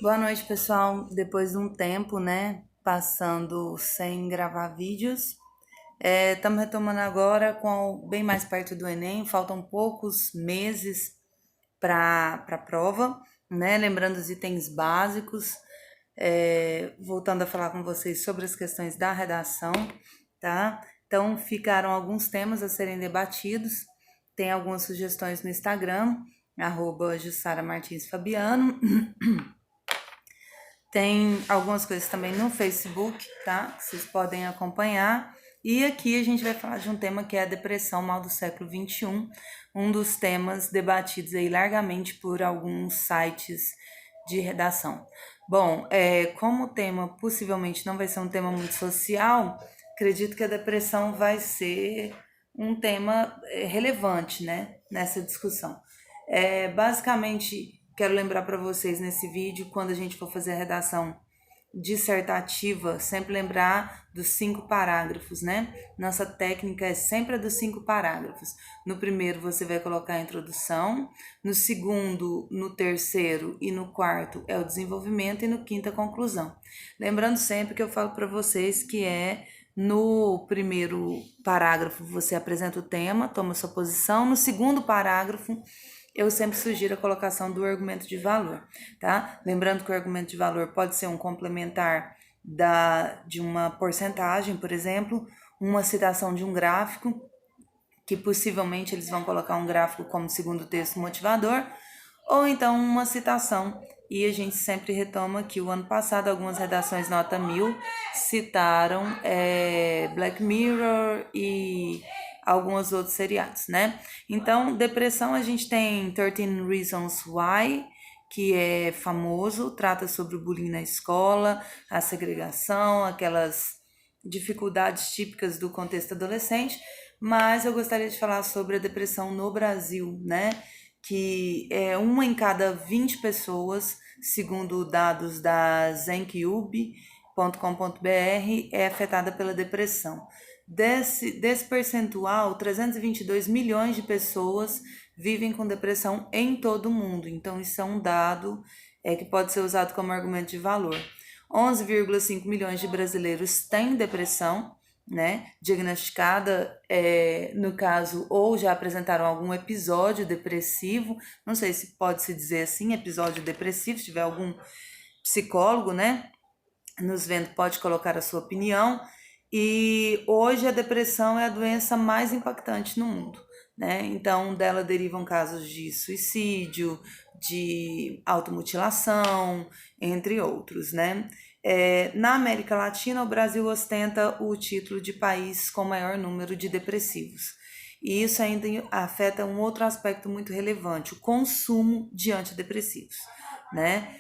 Boa noite, pessoal. Depois de um tempo, né, passando sem gravar vídeos, estamos retomando agora bem mais perto do Enem. Faltam poucos meses para a prova, né? Lembrando os itens básicos, voltando a falar com vocês sobre as questões da redação, tá? Então, ficaram alguns temas a serem debatidos. Tem algumas sugestões no Instagram, @JussaraMartinsFabiano. Tem algumas coisas também no Facebook, tá? Que vocês podem acompanhar. E aqui a gente vai falar de um tema que é a depressão, mal do século XXI, um dos temas debatidos aí largamente por alguns sites de redação. Bom, como o tema possivelmente não vai ser um tema muito social, acredito que a depressão vai ser um tema relevante, né, nessa discussão. Basicamente, quero lembrar para vocês nesse vídeo, quando a gente for fazer a redação dissertativa, sempre lembrar dos 5 parágrafos, né? Nossa técnica é sempre a dos 5 parágrafos. No primeiro você vai colocar a introdução, no segundo, no terceiro e no quarto é o desenvolvimento e no quinto a conclusão. Lembrando sempre que eu falo para vocês que no primeiro parágrafo você apresenta o tema, toma sua posição, no segundo parágrafo eu sempre sugiro a colocação do argumento de valor, tá? Lembrando que o argumento de valor pode ser um complementar de uma porcentagem, por exemplo, uma citação de um gráfico, que possivelmente eles vão colocar um gráfico como segundo texto motivador, ou então uma citação. E a gente sempre retoma que o ano passado algumas redações nota 1000 citaram Black Mirror e alguns outros seriados, né? Então, depressão a gente tem 13 Reasons Why, que é famoso, trata sobre o bullying na escola, a segregação, aquelas dificuldades típicas do contexto adolescente, mas eu gostaria de falar sobre a depressão no Brasil, né? Que é uma em cada 20 pessoas, segundo dados da zencub.com.br, é afetada pela depressão. Desse percentual, 322 milhões de pessoas vivem com depressão em todo o mundo. Então, isso é um dado que pode ser usado como argumento de valor. 11,5 milhões de brasileiros têm depressão, né, diagnosticada, no caso, ou já apresentaram algum episódio depressivo, não sei se pode se dizer assim, episódio depressivo, se tiver algum psicólogo, né, nos vendo, pode colocar a sua opinião. E hoje a depressão é a doença mais impactante no mundo, né? Então, dela derivam casos de suicídio, de automutilação, entre outros, né? Na América Latina, o Brasil ostenta o título de país com maior número de depressivos. E isso ainda afeta um outro aspecto muito relevante, o consumo de antidepressivos, né?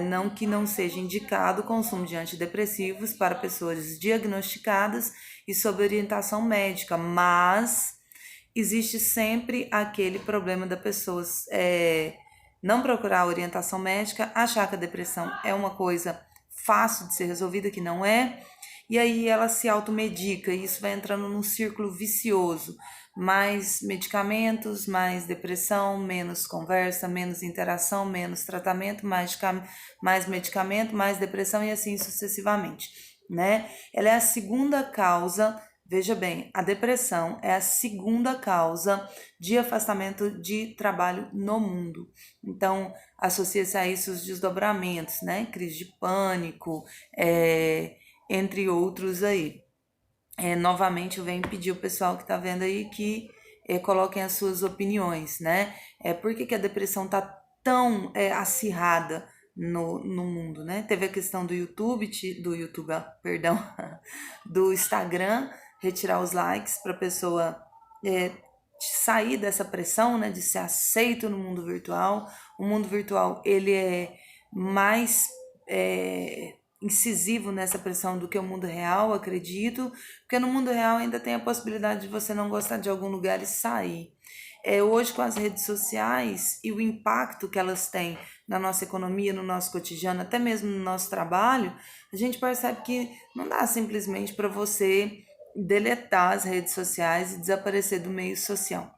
Não que não seja indicado o consumo de antidepressivos para pessoas diagnosticadas e sob orientação médica, mas existe sempre aquele problema da pessoa não procurar orientação médica, achar que a depressão é uma coisa fácil de ser resolvida, que não é, e aí ela se automedica, e isso vai entrando num círculo vicioso. Mais medicamentos, mais depressão, menos conversa, menos interação, menos tratamento, mais medicamento, mais depressão e assim sucessivamente, né? Ela é a segunda causa, veja bem, a depressão é a segunda causa de afastamento de trabalho no mundo. Então, associa-se a isso os desdobramentos, né? Crise de pânico, entre outros aí. Novamente eu venho pedir o pessoal que está vendo aí que coloquem as suas opiniões, né? Por que a depressão está tão acirrada no mundo, né? Teve a questão perdão, do Instagram, retirar os likes para a pessoa sair dessa pressão, né, de ser aceito no mundo virtual. O mundo virtual, ele é mais incisivo nessa pressão do que o mundo real, acredito, porque no mundo real ainda tem a possibilidade de você não gostar de algum lugar e sair. Hoje, com as redes sociais e o impacto que elas têm na nossa economia, no nosso cotidiano, até mesmo no nosso trabalho, a gente percebe que não dá simplesmente para você deletar as redes sociais e desaparecer do meio social.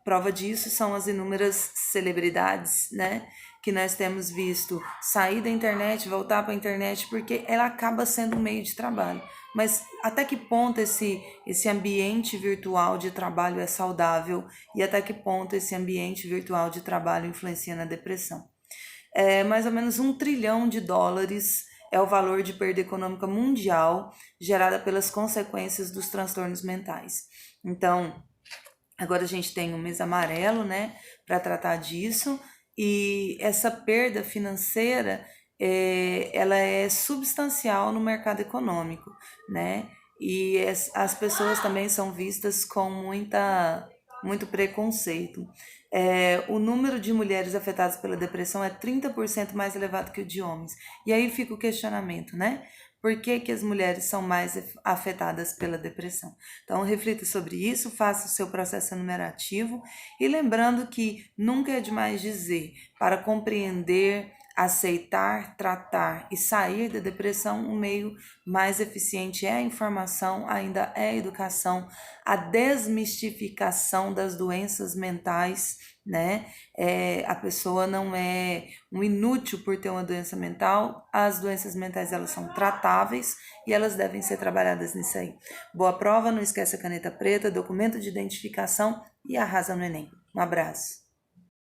Prova disso são as inúmeras celebridades, né, que nós temos visto sair da internet, voltar para a internet, porque ela acaba sendo um meio de trabalho. Mas até que ponto esse ambiente virtual de trabalho é saudável e até que ponto esse ambiente virtual de trabalho influencia na depressão? Mais ou menos US$ 1 trilhão é o valor de perda econômica mundial gerada pelas consequências dos transtornos mentais. Então, agora a gente tem o mês amarelo, né, para tratar disso, e essa perda financeira, ela é substancial no mercado econômico, né, e as pessoas também são vistas com muito preconceito. O número de mulheres afetadas pela depressão é 30% mais elevado que o de homens. E aí fica o questionamento, né? Por que as mulheres são mais afetadas pela depressão? Então, reflita sobre isso, faça o seu processo enumerativo e lembrando que nunca é demais dizer, para compreender, aceitar, tratar e sair da depressão, o meio mais eficiente é a informação, ainda é a educação, a desmistificação das doenças mentais, né? A pessoa não é um inútil por ter uma doença mental, as doenças mentais elas são tratáveis e elas devem ser trabalhadas nisso aí. Boa prova, não esquece a caneta preta, documento de identificação e arrasa no Enem. Um abraço.